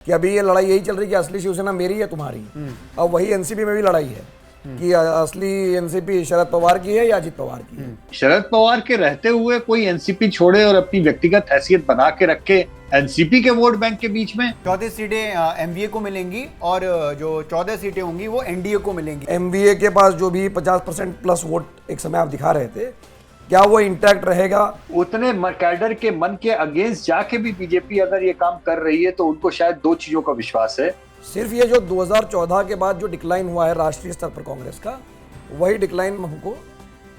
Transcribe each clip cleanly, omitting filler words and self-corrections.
कि अभी ये लड़ाई यही चल रही है कि असली शिवसेना मेरी है तुम्हारी। अब वही एनसीपी में भी लड़ाई है कि असली एनसीपी शरद पवार की है या अजित पवार की है। शरद पवार के रहते हुए कोई एनसीपी छोड़े और अपनी व्यक्तिगत हैसियत बना के रखे एनसीपी के वोट बैंक के बीच में। 14 सीटें एमवीए को मिलेंगी और जो 14 सीटें होंगी वो एनडीए को मिलेंगी। एमवीए के पास जो भी 50% प्लस वोट एक समय आप दिखा रहे थे, क्या वो इंटैक्ट रहेगा? उतने कैडर के मन के अगेंस्ट जाके भी बीजेपी अगर ये काम कर रही है तो उनको शायद दो चीजों का विश्वास है। सिर्फ ये जो 2014 के बाद जो डिक्लाइन हुआ है राष्ट्रीय स्तर पर कांग्रेस का, वही डिक्लाइन हमको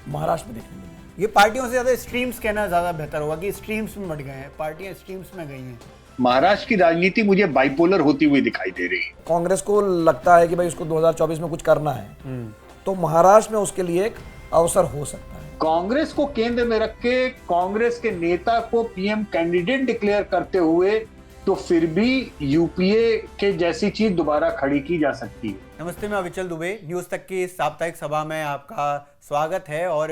महाराष्ट्र में देखने मिला। ये पार्टियों से ज्यादा स्ट्रीम्स कहना ज्यादा बेहतर होगा कि स्ट्रीम्स में बढ़ गए हैं, पार्टियां स्ट्रीम्स में गई हैं। महाराष्ट्र की राजनीति मुझे बाइपोलर होती हुई दिखाई दे रही है। कांग्रेस को लगता है कि भाई उसको 2024 में कुछ करना है, तो महाराष्ट्र में उसके लिए एक अवसर हो सकता है। कांग्रेस को केंद्र में रख के कांग्रेस के नेता को पीएम कैंडिडेट डिक्लेयर करते हुए तो फिर भी यूपीए के जैसी चीज दोबारा खड़ी की जा सकती है। नमस्ते, मैं अविचल दुबे। न्यूज तक की साप्ताहिक सभा में आपका स्वागत है। और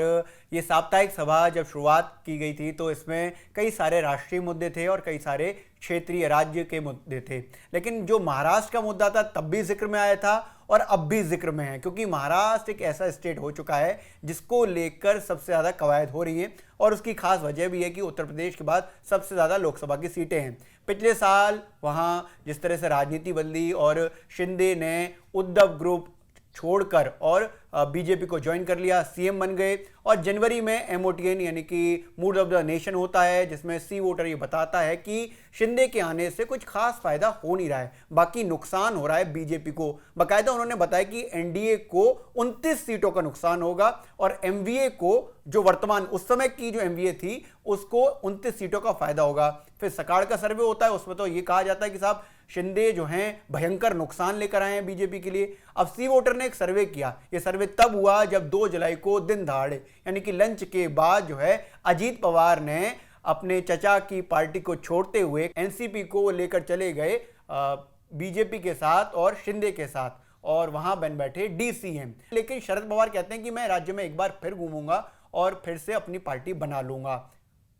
ये साप्ताहिक सभा जब शुरुआत की गई थी तो इसमें कई सारे राष्ट्रीय मुद्दे थे और कई सारे क्षेत्रीय राज्य के मुद्दे थे, लेकिन जो महाराष्ट्र का मुद्दा था तब भी जिक्र में आया था और अब भी जिक्र में है, क्योंकि महाराष्ट्र एक ऐसा स्टेट हो चुका है जिसको लेकर सबसे ज़्यादा कवायद हो रही है। और उसकी खास वजह भी है कि उत्तर प्रदेश के बाद सबसे ज़्यादा लोकसभा की सीटें हैं। पिछले साल वहाँ जिस तरह से राजनीति बदली और शिंदे ने उद्धव ग्रुप छोड़कर और बीजेपी को ज्वाइन कर लिया, सीएम बन गए। और जनवरी में एमओटीएन यानी कि मूड ऑफ द नेशन होता है, जिसमें सी वोटर ये बताता है कि शिंदे के आने से कुछ खास फायदा हो नहीं रहा है, बाकी नुकसान हो रहा है बीजेपी को। बाकायदा उन्होंने बताया कि एनडीए को 29 सीटों का नुकसान होगा और एमवीए को, जो वर्तमान उस समय की जो एमवीए थी, उसको 29 सीटों का फायदा होगा। फिर सकाड़ का सर्वे होता है, उसमें तो ये कहा जाता है कि साहब शिंदे जो हैं भयंकर नुकसान लेकर आए हैं बीजेपी के लिए। अब सी वोटर ने एक सर्वे किया। ये सर्वे तब हुआ जब 2 जुलाई को दिन दहाड़े यानी कि लंच के बाद जो है अजीत पवार ने अपने चचा की पार्टी को छोड़ते हुए एनसीपी को लेकर चले गए बीजेपी के साथ और शिंदे के साथ, और वहां बन बैठे डीसीएम। लेकिन शरद पवार कहते हैं कि मैं राज्य में एक बार फिर घूमूंगा और फिर से अपनी पार्टी बना लूंगा।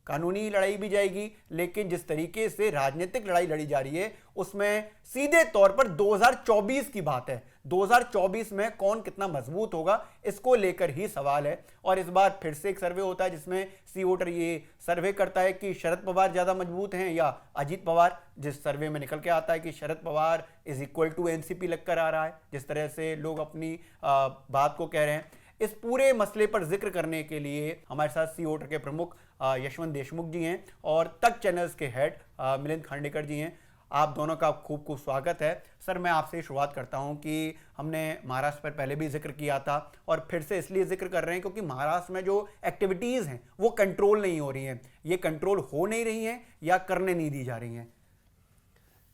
कानूनी लड़ाई भी जाएगी, लेकिन जिस तरीके से राजनीतिक लड़ाई लड़ी जा रही है उसमें सीधे तौर पर 2024 की बात है। 2024 में कौन कितना मजबूत होगा इसको लेकर ही सवाल है। और इस बार फिर से एक सर्वे होता है जिसमें सी वोटर ये सर्वे करता है कि शरद पवार ज्यादा मजबूत हैं या अजीत पवार। जिस सर्वे में निकल के आता है कि Sharad Pawar is equal to NCP लगकर आ रहा है, जिस तरह से लोग अपनी बात को कह रहे हैं। इस पूरे मसले पर जिक्र करने के लिए हमारे साथ सी वोटर के प्रमुख यशवंत देशमुख जी हैं और तक चैनल्स के हेड मिलिंद खांडेकर जी हैं। आप दोनों का खूब खूब स्वागत है। सर, मैं आपसे शुरुआत करता हूं कि हमने महाराष्ट्र पर पहले भी जिक्र किया था और फिर से इसलिए जिक्र कर रहे हैं क्योंकि महाराष्ट्र में जो एक्टिविटीज़ हैं वो कंट्रोल नहीं हो रही हैं। ये कंट्रोल हो नहीं रही हैं या करने नहीं दी जा रही हैं?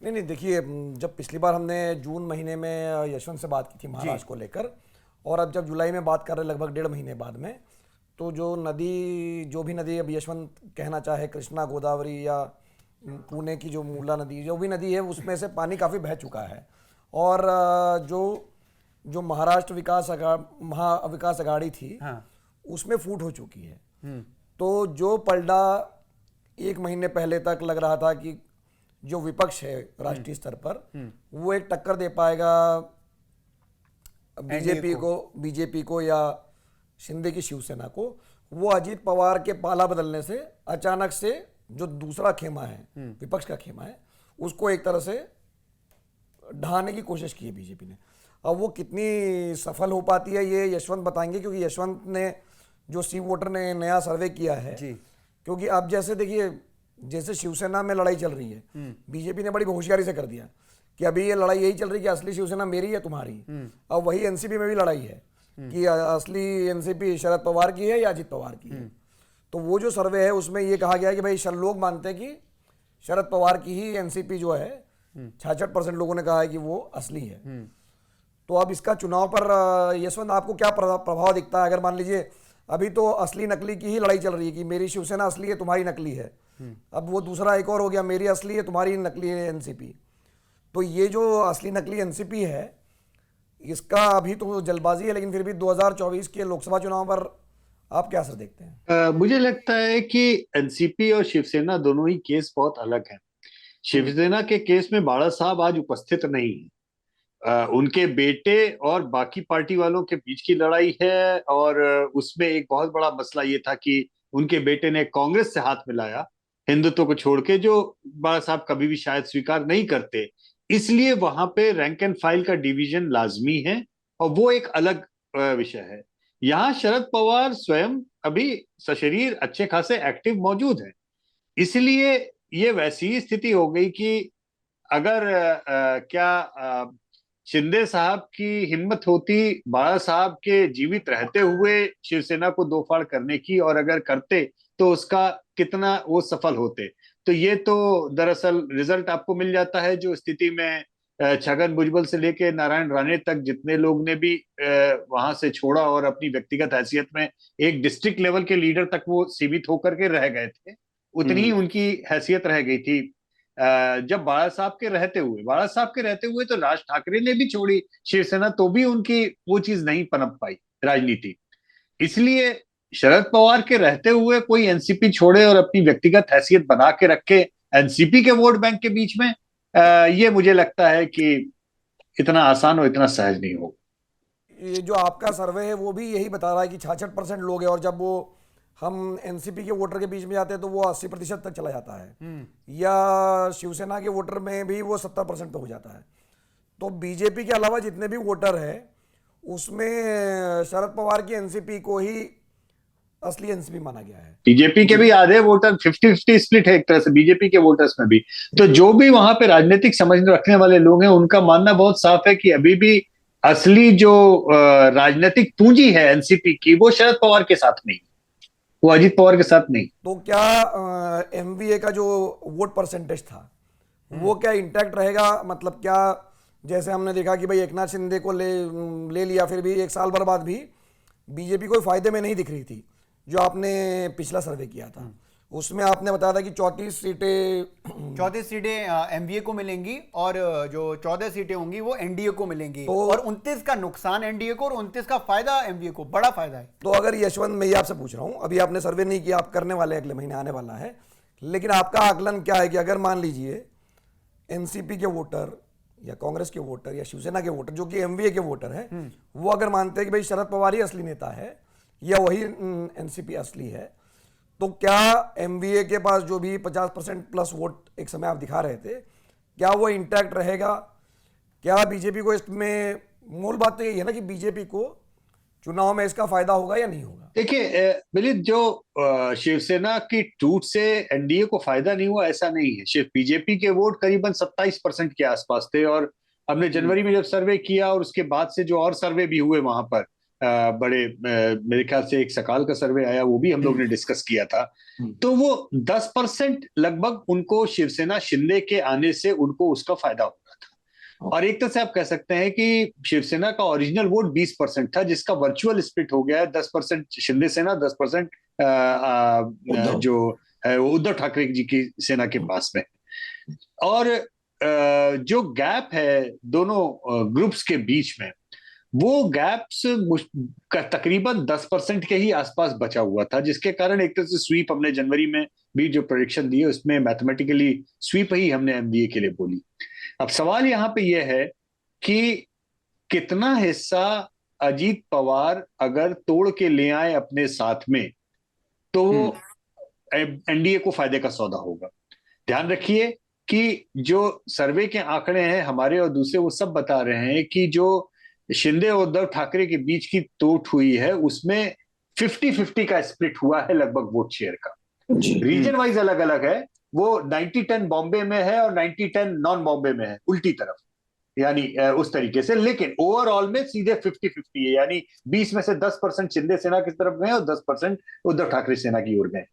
नहीं, देखिए, जब पिछली बार हमने जून महीने में यशवंत से बात की थी महाराष्ट्र को लेकर, और अब जब जुलाई में बात कर रहे लगभग 1.5 महीने बाद में, तो जो भी नदी अब यशवंत कहना चाहे कृष्णा, गोदावरी या पुणे की जो मूला नदी, जो भी नदी है, उसमें से पानी काफ़ी बह चुका है। और जो महाराष्ट्र विकास अघाड़ी थी, हाँ, उसमें फूट हो चुकी है। तो जो पलड़ा 1 महीने पहले तक लग रहा था कि जो विपक्ष है राष्ट्रीय स्तर पर वो एक टक्कर दे पाएगा बीजेपी को या शिंदे की शिवसेना को, वो अजीत पवार के पाला बदलने से अचानक से जो दूसरा खेमा है, विपक्ष का खेमा है, उसको एक तरह से ढहाने की कोशिश की है बीजेपी ने। अब वो कितनी सफल हो पाती है ये यशवंत बताएंगे, क्योंकि यशवंत ने जो सी वोटर ने नया सर्वे किया है जी। क्योंकि अब जैसे देखिए, जैसे शिवसेना में लड़ाई चल रही है, बीजेपी ने बड़ी होशियारी से कर दिया कि अभी ये लड़ाई यही चल रही है कि असली शिवसेना मेरी है तुम्हारी। अब वही एनसीपी में भी लड़ाई है कि असली एनसीपी शरद पवार की है या अजित पवार की है। तो वो जो सर्वे है उसमें ये कहा गया है कि भाई लोग मानते हैं कि शरद पवार की ही एनसीपी जो है, 66% लोगों ने कहा है कि वो असली है। तो अब इसका चुनाव पर यशवंत आपको क्या प्रभाव दिखता है? अगर मान लीजिए अभी तो असली नकली की ही लड़ाई चल रही है कि मेरी शिवसेना असली है, तुम्हारी नकली है। अब वो दूसरा एक और हो गया, मेरी असली है, तुम्हारी नकली है एनसीपी। तो ये जो असली नकली एनसीपी है, इसका अभी तो जल्दबाजी है, लेकिन फिर भी 2024 के लोकसभा चुनाव पर आप क्या असर देखते हैं? मुझे लगता है कि एनसीपी और शिवसेना दोनों ही केस बहुत अलग हैं। शिवसेना के केस में बाळा साहब आज उपस्थित नहीं है। उनके बेटे और बाकी पार्टी वालों के बीच की लड़ाई है, और उसमें एक बहुत बड़ा मसला ये था कि उनके बेटे ने कांग्रेस से हाथ मिलाया हिंदुत्व को छोड़ के, जो बाळा साहब कभी भी शायद स्वीकार नहीं करते। इसलिए वहां पे रैंक एंड फाइल का डिवीजन लाजमी है, और वो एक अलग विषय है। यहाँ शरद पवार स्वयं अभी सशरीर अच्छे खासे एक्टिव मौजूद है, इसलिए ये वैसी स्थिति हो गई कि अगर शिंदे साहब की हिम्मत होती बाळा साहब के जीवित रहते हुए शिवसेना को दो फाड़ करने की, और अगर करते तो उसका कितना वो सफल होते। तो ये तो दरअसल रिजल्ट आपको मिल जाता है, जो स्थिति में छगन भुजबल से लेके नारायण राणे तक जितने लोग ने भी वहां से छोड़ा और अपनी व्यक्तिगत हैसियत में एक डिस्ट्रिक्ट लेवल के लीडर तक वो सीमित होकर के रह गए थे, उतनी ही उनकी हैसियत रह गई थी। जब बाळा साहब के रहते हुए तो राज ठाकरे ने भी छोड़ी शिवसेना, तो भी उनकी वो चीज नहीं पनप पाई राजनीति। इसलिए शरद पवार के रहते हुए कोई एनसीपी छोड़े और अपनी व्यक्तिगत हैसियत बना के रखे एनसीपी के वोट बैंक के बीच में, ये मुझे लगता है कि इतना आसान और इतना सहज नहीं होगा। ये जो आपका सर्वे है वो भी यही बता रहा है कि 66% लोग हैं, और जब वो हम एनसीपी के वोटर के बीच में जाते हैं तो वो 80% तक चला जाता है, या शिवसेना के वोटर में भी वो 70% पे हो जाता है। तो बीजेपी के अलावा जितने भी वोटर हैं उसमें शरद पवार की एनसीपी को ही असली एनसीपी माना गया है। बीजेपी के भी आधे वोटर 50-50 स्प्लिट है एक तरह से बीजेपी के वोटर्स में भी। तो जो भी वहां पे राजनीतिक समझ रखने वाले लोग हैं उनका मानना बहुत साफ है कि अभी भी असली जो राजनीतिक पूंजी है एनसीपी की, वो शरद पवार के साथ नहीं, वो अजीत पवार के साथ नहीं। तो क्या एमवीए का जो वोट परसेंटेज था वो क्या इंटैक्ट रहेगा? मतलब क्या, जैसे हमने देखा कि भाई एकनाथ शिंदे को ले लिया, फिर भी एक साल भर बाद भी बीजेपी कोई फायदे में नहीं दिख रही थी। जो आपने पिछला सर्वे किया था उसमें आपने बताया था कि 34 सीटें एमवीए को मिलेंगी, और जो 14 सीटें होंगी वो एनडीए को मिलेंगी, और 29 का नुकसान एनडीए को और 29 का फायदा एमवीए को। बड़ा फायदा है। तो अगर यशवंत, मैं ये आपसे पूछ रहा हूं, अभी आपने सर्वे नहीं किया, आप करने वाले अगले महीने आने वाला है, लेकिन आपका आकलन क्या है कि अगर मान लीजिए एनसीपी के वोटर या कांग्रेस के वोटर या शिवसेना के वोटर जो कि एमवीए के वोटर है, वो अगर मानते हैं कि भाई शरद पवार ही असली नेता है या वही एनसीपी असली है, तो क्या एमवीए के पास जो भी 50% प्लस वोट एक समय आप दिखा रहे थे, क्या वो इंटैक्ट रहेगा? क्या बीजेपी को इसमें, मूल बात तो यही है ना कि बीजेपी को चुनाव में इसका फायदा होगा या नहीं होगा? देखिए मिलिंद, जो शिवसेना की टूट से एनडीए को फायदा नहीं हुआ ऐसा नहीं है। सिर्फ बीजेपी के वोट करीबन 27% के आसपास थे, और हमने जनवरी में जब सर्वे किया और उसके बाद से जो और सर्वे भी हुए वहां पर बड़े, मेरे ख्याल से एक सकाल का सर्वे आया, वो भी हम लोग ने डिस्कस किया था, तो वो 10% लगभग उनको शिवसेना शिंदे के आने से उनको उसका फायदा हो रहा था। और एक तरह से आप कह सकते हैं कि शिवसेना का ओरिजिनल वोट 20% था, जिसका वर्चुअल स्प्लिट हो गया है 10% शिंदे सेना, 10% जो है वो उद्धव ठाकरे जी की सेना के पास में। और जो गैप है दोनों ग्रुप्स के बीच में, वो गैप्स तकरीबन 10% के ही आसपास बचा हुआ था, जिसके कारण एक तरह से स्वीप हमने जनवरी में भी जो प्रेडिक्शन दी है उसमें मैथमेटिकली स्वीप ही हमने एमवीए के लिए बोली। अब सवाल यहाँ पे यह है कि कितना हिस्सा अजीत पवार अगर तोड़ के ले आए अपने साथ में, तो एनडीए को फायदे का सौदा होगा। ध्यान रखिए कि जो सर्वे के आंकड़े हैं हमारे और दूसरे, वो सब बता रहे हैं कि जो शिंदे और उद्धव ठाकरे के बीच की तोड़ हुई है उसमें 50-50 का स्प्लिट हुआ है लगभग वोट शेयर का। रीजन वाइज अलग अलग है, वो 90-10 बॉम्बे में है और 90-10 नॉन बॉम्बे में है, उल्टी तरफ, यानी उस तरीके से। लेकिन ओवरऑल में सीधे 50-50 है, यानी 20 में से 10% शिंदे सेना की तरफ गए और 10% उद्धव ठाकरे सेना की ओर गए।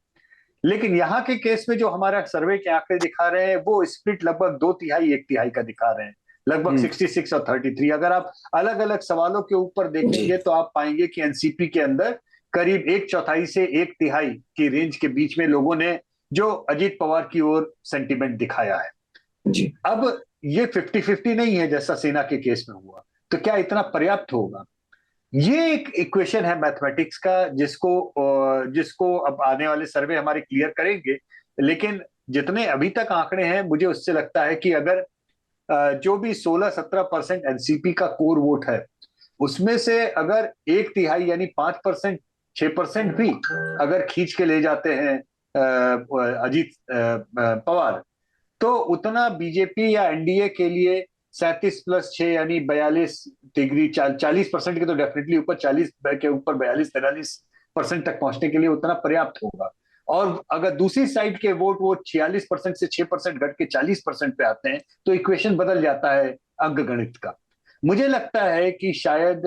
लेकिन यहाँ के केस में जो हमारा सर्वे के आंकड़े दिखा रहे हैं वो स्प्लिट लगभग 2/3 1/3 का दिखा रहे हैं, लगभग 66 और 33। अगर आप अलग अलग सवालों के ऊपर देखेंगे तो आप पाएंगे कि एनसीपी के अंदर करीब 1/4 से 1/3 की रेंज के बीच में लोगों ने जो अजीत पवार की ओर सेंटीमेंट दिखाया है जी। अब ये 50-50 नहीं है जैसा सेना के केस में हुआ, तो क्या इतना पर्याप्त होगा? ये एक इक्वेशन है मैथमेटिक्स का, जिसको अब आने वाले सर्वे हमारे क्लियर करेंगे। लेकिन जितने अभी तक आंकड़े हैं, मुझे उससे लगता है कि अगर जो भी 16-17% एनसीपी का कोर वोट है, उसमें से अगर 1/3 यानी 5%, 6% भी अगर खींच के ले जाते हैं अजीत पवार, तो उतना बीजेपी या एनडीए के लिए 37+6 यानी 42 डिग्री 40% के तो डेफिनेटली ऊपर, 40 के ऊपर 42-43% तक पहुंचने के लिए उतना पर्याप्त होगा। और अगर दूसरी साइड के वोट 46% से 6% घट के 40% पे आते हैं, तो इक्वेशन बदल जाता है अंक गणित का। मुझे लगता है कि शायद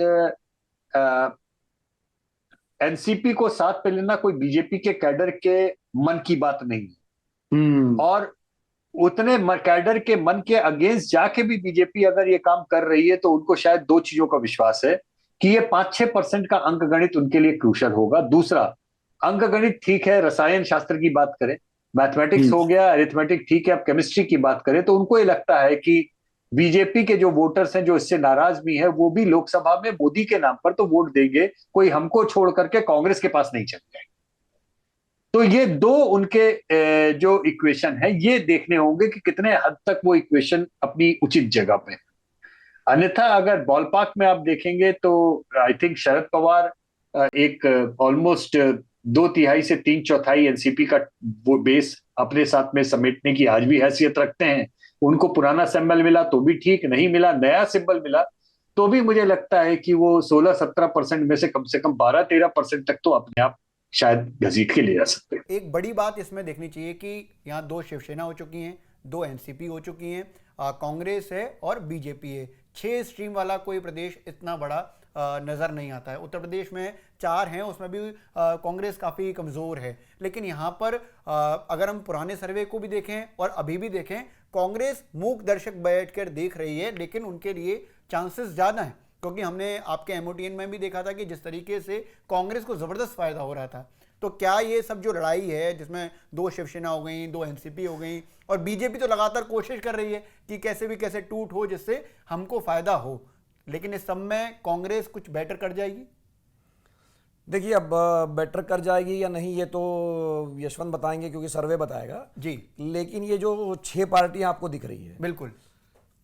एनसीपी को साथ पे लेना कोई बीजेपी के कैडर के मन की बात नहीं है, और उतने कैडर के मन के अगेंस्ट जाके भी बीजेपी अगर ये काम कर रही है, तो उनको शायद दो चीजों का विश्वास है कि ये 5-6% का अंक गणित उनके लिए क्रूशल होगा। दूसरा, अंक गणित ठीक है, रसायन शास्त्र की बात करें, मैथमेटिक्स हो गया, अरिथमेटिक ठीक है, अब केमिस्ट्री की बात करें, तो उनको ये लगता है कि बीजेपी के जो वोटर्स हैं, जो इससे नाराज भी हैं, वो भी लोकसभा में मोदी के नाम पर तो वोट देंगे, कोई हमको छोड़ करके कांग्रेस के पास नहीं चल जाएंगे। तो ये दो उनके जो इक्वेशन है, ये देखने होंगे कि कितने हद तक वो इक्वेशन अपनी उचित जगह पे है। अन्यथा अगर बॉलपार्क में आप देखेंगे तो आई थिंक शरद पवार एक ऑलमोस्ट 2/3 से 3/4 एनसीपी का वो बेस अपने साथ में समेटने की आज भी हैसियत रखते हैं। उनको पुराना सिंबल मिला तो भी ठीक, नहीं मिला नया सिंबल मिला तो भी मुझे लगता है कि वो 16-17% में से कम 12-13% तक तो अपने आप शायद घसीट के ले जा सकते हैं। एक बड़ी बात इसमें देखनी चाहिए कि यहाँ 2 शिवसेना हो चुकी हैं, 2 एनसीपी हो चुकी हैं, कांग्रेस है और बीजेपी है। 6 स्ट्रीम वाला कोई प्रदेश इतना बड़ा नज़र नहीं आता है। उत्तर प्रदेश में 4 हैं, उसमें भी कांग्रेस काफ़ी कमज़ोर है। लेकिन यहाँ पर अगर हम पुराने सर्वे को भी देखें और अभी भी देखें, कांग्रेस मूक दर्शक बैठकर देख रही है, लेकिन उनके लिए चांसेस ज़्यादा हैं, क्योंकि हमने आपके एमओटीएन में भी देखा था कि जिस तरीके से कांग्रेस को ज़बरदस्त फायदा हो रहा था। तो क्या ये सब जो लड़ाई है, जिसमें 2 शिवसेना हो गई, 2 एनसीपी हो गई, और बीजेपी तो लगातार कोशिश कर रही है कि कैसे भी कैसे टूट हो जिससे हमको फायदा हो, लेकिन इस सब में कांग्रेस कुछ बेटर कर जाएगी? देखिए, अब बेटर कर जाएगी या नहीं ये तो यशवंत बताएंगे, क्योंकि सर्वे बताएगा जी। लेकिन ये जो 6 पार्टियां आपको दिख रही है, बिल्कुल,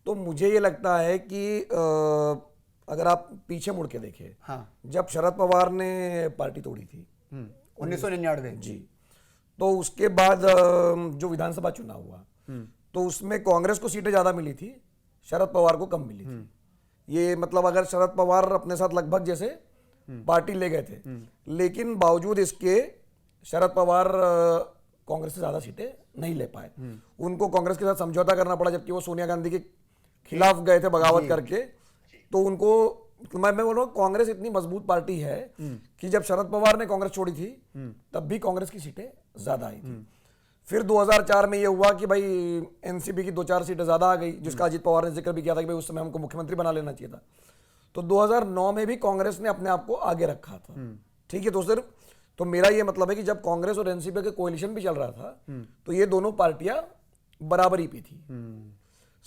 तो मुझे ये लगता है कि अगर आप पीछे मुड़ के देखें, हाँ, जब शरद पवार ने पार्टी तोड़ी थी 1999 जी, तो उसके बाद जो विधानसभा चुनाव हुआ, तो उसमें कांग्रेस को सीटें ज्यादा मिली थी, शरद पवार को कम मिली थी। ये मतलब अगर शरद पवार अपने साथ लगभग जैसे पार्टी ले गए थे, लेकिन बावजूद इसके शरद पवार कांग्रेस से ज्यादा सीटें नहीं ले पाए। उनको कांग्रेस के साथ समझौता करना पड़ा, जबकि वो सोनिया गांधी के खिलाफ गए थे बगावत करके। तो उनको मैं बोल रहा हूँ, कांग्रेस इतनी मजबूत पार्टी है कि जब शरद पवार ने कांग्रेस छोड़ी थी तब भी कांग्रेस की सीटें ज्यादा आई थी। फिर 2004 में ये हुआ कि भाई एनसीपी की 2-4 सीटें ज्यादा आ गई, जिसका अजीत पवार ने जिक्र भी किया था कि भाई उस समय हमको मुख्यमंत्री बना लेना चाहिए था। तो 2009 में भी कांग्रेस ने अपने आप को आगे रखा था। ठीक है, तो सिर्फ तो मेरा ये मतलब है कि जब कांग्रेस और एनसीपी का कोalition भी चल रहा था, तो ये दोनों पार्टियां बराबरी पे थी।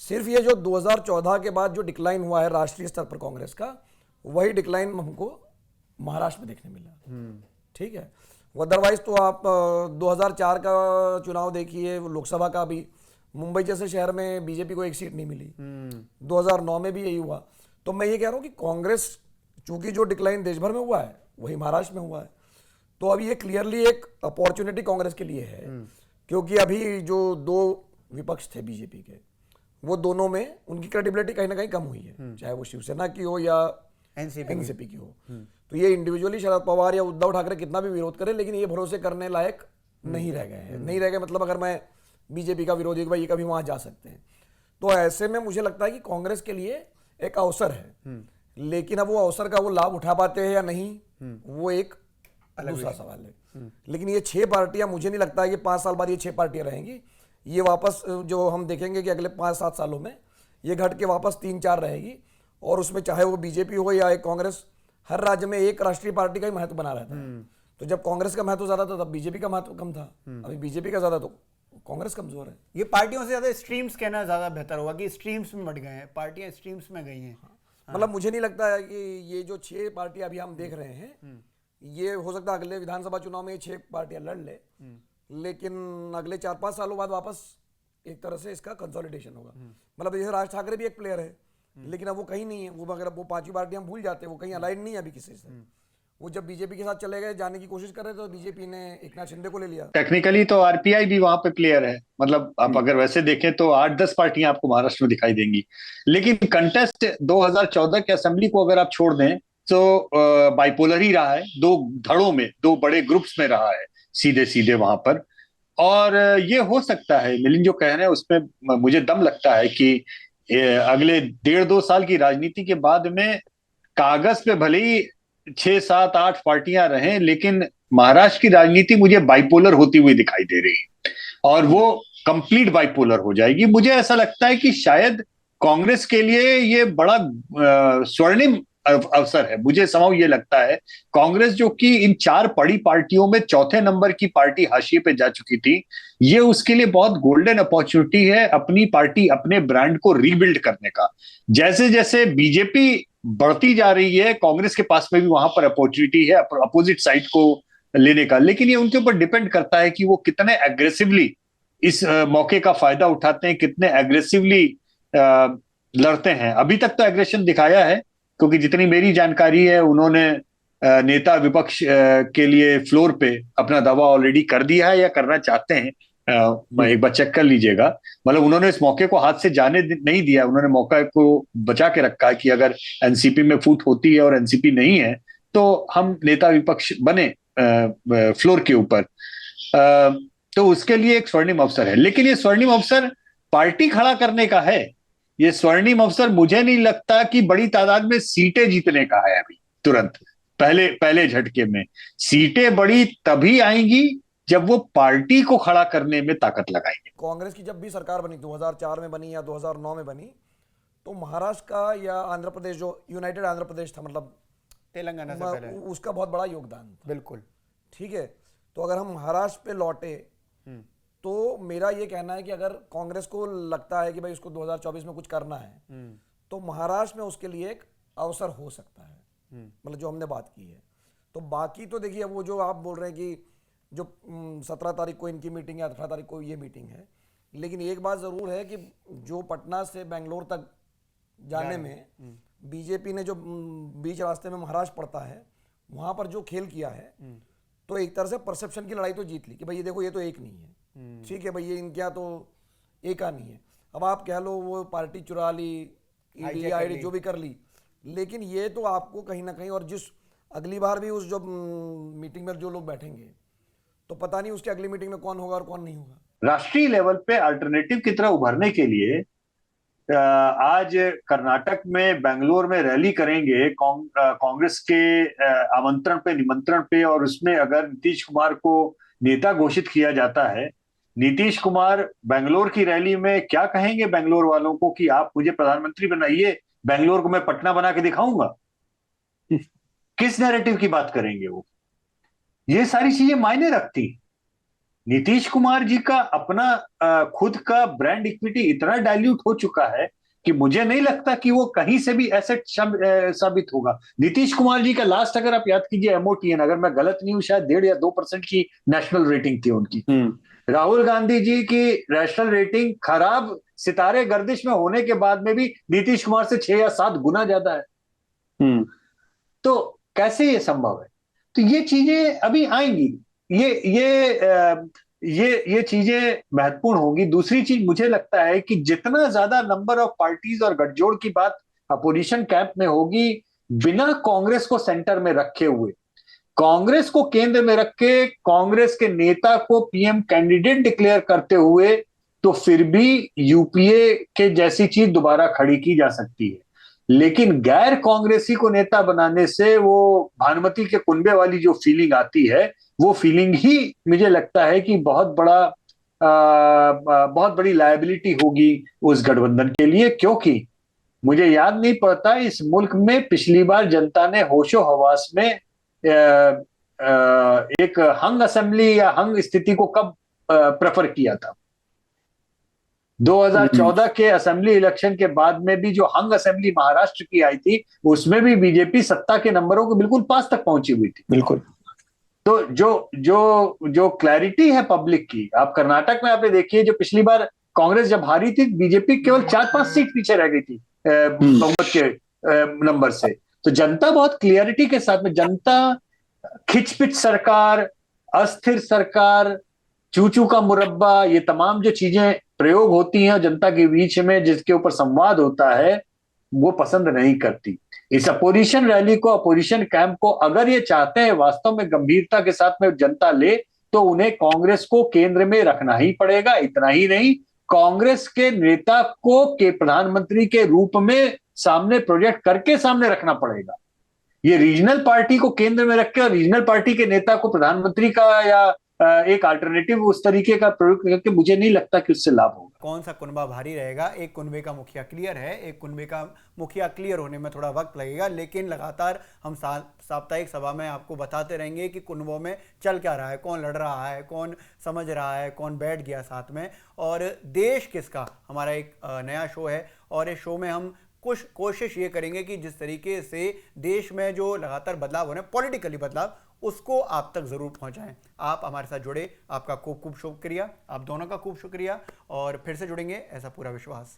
सिर्फ ये जो 2014 के बाद जो डिक्लाइन हुआ है राष्ट्रीय स्तर पर कांग्रेस का, वही डिक्लाइन हमको महाराष्ट्र में देखने मिला। ठीक है, अदरवाइज तो आप 2004 का चुनाव देखिए, लोकसभा का भी मुंबई जैसे शहर में बीजेपी को 1 सीट नहीं मिली। 2009 में भी यही हुआ। तो मैं ये कह रहा हूँ कि कांग्रेस, चूंकि जो डिक्लाइन देश भर में हुआ है वही महाराष्ट्र में हुआ है, तो अब ये क्लियरली एक अपॉर्चुनिटी कांग्रेस के लिए है, क्योंकि अभी जो 2 विपक्ष थे बीजेपी के, वो दोनों में उनकी क्रेडिबिलिटी कहीं ना कहीं कम हुई है, चाहे वो शिवसेना की हो या एनसीपी की हो। तो ये इंडिविजुअली शरद पवार या उद्धव ठाकरे कितना भी विरोध करें, लेकिन ये भरोसे करने लायक नहीं रह गए हैं। नहीं रह गए मतलब अगर मैं बीजेपी का विरोधी भाई ये कभी वहां जा सकते हैं, तो ऐसे में मुझे लगता है कि कांग्रेस के लिए एक अवसर है, लेकिन अब वो अवसर का वो लाभ उठा पाते हैं या नहीं, वो एक दूसरा सवाल है। लेकिन ये 6 पार्टियां, मुझे नहीं लगता है कि 5 साल बाद ये 6 पार्टियां रहेंगी। ये वापस जो हम देखेंगे कि अगले 5-7 सालों में ये घट के वापस 3-4 रहेगी, और उसमें चाहे वो बीजेपी हो या एक कांग्रेस, हर राज्य में एक राष्ट्रीय पार्टी का ही महत्व बना रहता है। तो जब कांग्रेस का महत्व ज्यादा था तब बीजेपी का महत्व कम था, अभी बीजेपी का ज्यादा तो कांग्रेस कमजोर है। ये पार्टियों से ज्यादा स्ट्रीम्स कहना ज्यादा बेहतर होगा कि स्ट्रीम्स में बढ़ गए हैं, पार्टियां स्ट्रीम्स में गई हैं। मतलब मुझे नहीं लगता है कि ये जो 6 पार्टियां अभी हम देख रहे हैं, ये हो सकता है अगले विधानसभा चुनाव में ये 6 पार्टियां लड़ ले, लेकिन अगले 4-5 सालों बाद वापस एक तरह से इसका कंसोलिडेशन होगा। मतलब जैसे राज ठाकरे भी एक प्लेयर है, लेकिन अब वो कहीं नहीं है, वो अगर वो पांचवी पार्टी हम भूल जाते हैं, वो कहीं अलाइन नहीं है अभी किसी से। वो जब बीजेपी के साथ चले गए, जाने की कोशिश कर रहे थे, तो बीजेपी ने एकनाथ शिंदे को ले लिया। टेक्निकली तो आरपीआई भी वहां पे प्लेयर है, मतलब आप अगर वैसे देखें तो 8-10 पार्टियां आपको महाराष्ट्र में दिखाई देंगी। लेकिन कंटेस्ट 2014 के असेंबली को अगर आप छोड़ दें तो बाइपोलर ही रहा है, दो धड़ों में, दो बड़े ग्रुप्स में रहा है सीधे सीधे वहां पर। और ये हो सकता है, मिलिंद जो कह रहे हैं उसमें मुझे दम लगता है कि अगले 1.5-2 साल की राजनीति के बाद में कागज पे भले ही 6-7-8 पार्टियां रहें, लेकिन महाराष्ट्र की राजनीति मुझे बाइपोलर होती हुई दिखाई दे रही है, और वो कंप्लीट बाइपोलर हो जाएगी। मुझे ऐसा लगता है कि शायद कांग्रेस के लिए ये बड़ा स्वर्णिम अवसर है। मुझे समाव ये लगता है, कांग्रेस जो कि इन 4 बड़ी पार्टियों में चौथे नंबर की पार्टी हाशिए पे जा चुकी थी, ये उसके लिए बहुत गोल्डन अपॉर्चुनिटी है अपनी पार्टी, अपने ब्रांड को रीबिल्ड करने का। जैसे जैसे बीजेपी बढ़ती जा रही है, कांग्रेस के पास में भी वहां पर अपॉर्चुनिटी है अपोजिट साइड को लेने का, लेकिन ये उनके ऊपर डिपेंड करता है कि वो कितने एग्रेसिवली इस मौके का फायदा उठाते हैं, कितने एग्रेसिवली लड़ते हैं। अभी तक तो एग्रेशन दिखाया है, क्योंकि जितनी मेरी जानकारी है उन्होंने नेता विपक्ष के लिए फ्लोर पे अपना दावा ऑलरेडी कर दिया है या करना चाहते हैं। एक बार चेक कर लीजिएगा। मतलब उन्होंने इस मौके को हाथ से जाने नहीं दिया, उन्होंने मौका को बचा के रखा है कि अगर एनसीपी में फूट होती है और एनसीपी नहीं है तो हम नेता विपक्ष बने फ्लोर के ऊपर। तो उसके लिए एक स्वर्णिम अवसर है, लेकिन ये स्वर्णिम अवसर पार्टी खड़ा करने का है। ये स्वर्णिम अवसर मुझे नहीं लगता कि बड़ी तादाद में सीटें जीतने का है अभी तुरंत पहले झटके में। सीटें बड़ी तभी आएंगी जब वो पार्टी को खड़ा करने में ताकत लगाएंगे। कांग्रेस की जब भी सरकार बनी, 2004 में बनी या 2009 में बनी, तो महाराष्ट्र का या आंध्र प्रदेश, जो यूनाइटेड आंध्र प्रदेश था, मतलब तेलंगाना से पहले, उसका बहुत बड़ा योगदान था। बिल्कुल ठीक है, तो अगर हम महाराष्ट्र पे लौटे तो मेरा ये कहना है कि अगर कांग्रेस को लगता है कि भाई उसको 2024 में कुछ करना है, तो महाराष्ट्र में उसके लिए एक अवसर हो सकता है, मतलब जो हमने बात की है। तो बाकी तो देखिए, वो जो आप बोल रहे हैं कि जो 17 तारीख को इनकी मीटिंग है, 18 तारीख को ये मीटिंग है, लेकिन एक बात जरूर है कि जो पटना से बेंगलोर तक जाने में बीजेपी ने जो बीच रास्ते में महाराष्ट्र पड़ता है, वहां पर जो खेल किया है, तो एक तरह से परसेप्शन की लड़ाई तो जीत ली कि भाई ये देखो, ये तो एक नहीं है। ठीक है भाई, ये इनके यहाँ तो एक नहीं है। अब आप कह लो वो पार्टी चुरा ली, ईडी आईडी जो भी कर ली, लेकिन ये तो आपको कहीं ना कहीं, और जिस अगली बार भी उस जो मीटिंग में जो लोग बैठेंगे, तो पता नहीं उसके अगली मीटिंग में कौन होगा और कौन नहीं होगा। राष्ट्रीय लेवल पे अल्टरनेटिव की तरह उभरने के लिए आज कर्नाटक में, बेंगलोर में रैली करेंगे कांग्रेस के आमंत्रण पे, निमंत्रण पे, और उसमें अगर नीतीश कुमार को नेता घोषित किया जाता है, नीतीश कुमार बेंगलोर की रैली में क्या कहेंगे बेंगलोर वालों को कि आप मुझे प्रधानमंत्री बनाइए, बेंगलोर को मैं पटना बना के दिखाऊंगा। किस नैरेटिव की बात करेंगे वो? ये सारी चीजें मायने रखती। नीतीश कुमार जी का अपना खुद का ब्रांड इक्विटी इतना डाइल्यूट हो चुका है कि मुझे नहीं लगता कि वो कहीं से भी एसेट साबित होगा। नीतीश कुमार जी का लास्ट, अगर आप याद कीजिए, एमओटीएन, अगर मैं गलत नहीं हूं, शायद 1.5 या 2% की नेशनल रेटिंग थी उनकी। राहुल गांधी जी की नेशनल रेटिंग खराब, सितारे गर्दिश में होने के बाद में भी नीतीश कुमार से 6 या 7 गुना ज्यादा है। तो कैसे ये संभव है? तो ये चीजें अभी आएंगी, ये चीजें महत्वपूर्ण होंगी। दूसरी चीज मुझे लगता है कि जितना ज्यादा नंबर ऑफ पार्टीज और गठजोड़ की बात अपोजिशन कैंप में होगी, बिना कांग्रेस को सेंटर में रखे हुए, कांग्रेस को केंद्र में रख के कांग्रेस के नेता को पीएम कैंडिडेट डिक्लेयर करते हुए, तो फिर भी यूपीए के जैसी चीज दोबारा खड़ी की जा सकती है। लेकिन गैर कांग्रेसी को नेता बनाने से वो भानुमति के कुनबे वाली जो फीलिंग आती है, वो फीलिंग ही मुझे लगता है कि बहुत बड़ी लायबिलिटी होगी उस गठबंधन के लिए। क्योंकि मुझे याद नहीं पड़ता इस मुल्क में पिछली बार जनता ने होशो हवास में एक हंग असेंबली या हंग स्थिति को कब प्रेफर किया था। 2014 के असेंबली इलेक्शन के बाद में भी जो हंग असेंबली महाराष्ट्र की आई थी, उसमें भी बीजेपी सत्ता के नंबरों को बिल्कुल पास तक पहुंची हुई थी। बिल्कुल। तो जो क्लैरिटी है पब्लिक की, आप कर्नाटक में आपने देखिए, जो पिछली बार कांग्रेस जब हारी थी, बीजेपी केवल 4-5 सीट पीछे रह गई थी बहुमत के नंबर से। तो जनता बहुत क्लियरिटी के साथ में, जनता खिचपिच सरकार, अस्थिर सरकार, चूचू का मुरब्बा, ये तमाम जो चीजें प्रयोग होती हैं जनता के बीच में, जिसके ऊपर संवाद होता है, वो पसंद नहीं करती। इस अपोजिशन रैली को, अपोजिशन कैंप को अगर ये चाहते हैं वास्तव में गंभीरता के साथ में जनता ले, तो उन्हें कांग्रेस को केंद्र में रखना ही पड़ेगा। इतना ही नहीं, कांग्रेस के नेता को के प्रधानमंत्री के रूप में सामने प्रोजेक्ट करके सामने रखना पड़ेगा। ये रीजनल पार्टी को केंद्र में रख के और रीजनल पार्टी के नेता को प्रधानमंत्री का या एक अल्टरनेटिव उस तरीके का प्रयोग करके, मुझे नहीं लगता कि उससे लाभ होगा। कौन सा कुनबा भारी रहेगा? एक कुनबे का मुखिया क्लियर है, एक कुनबे का मुखिया क्लियर होने में थोड़ा वक्त लगेगा, लेकिन लगातार हम साप्ताहिक सभा में आपको बताते रहेंगे कि कुनबों में चल क्या रहा है, कौन लड़ रहा है, कौन समझ रहा है, कौन बैठ गया साथ में, और देश किसका। हमारा एक नया शो है और इस शो में हम कुछ कोशिश ये करेंगे कि जिस तरीके से देश में जो लगातार बदलाव हो रहे हैं, पॉलिटिकली बदलाव, उसको आप तक जरूर पहुंचाएं। आप हमारे साथ जुड़े, आपका खूब खूब शुक्रिया, आप दोनों का खूब शुक्रिया, और फिर से जुड़ेंगे ऐसा पूरा विश्वास।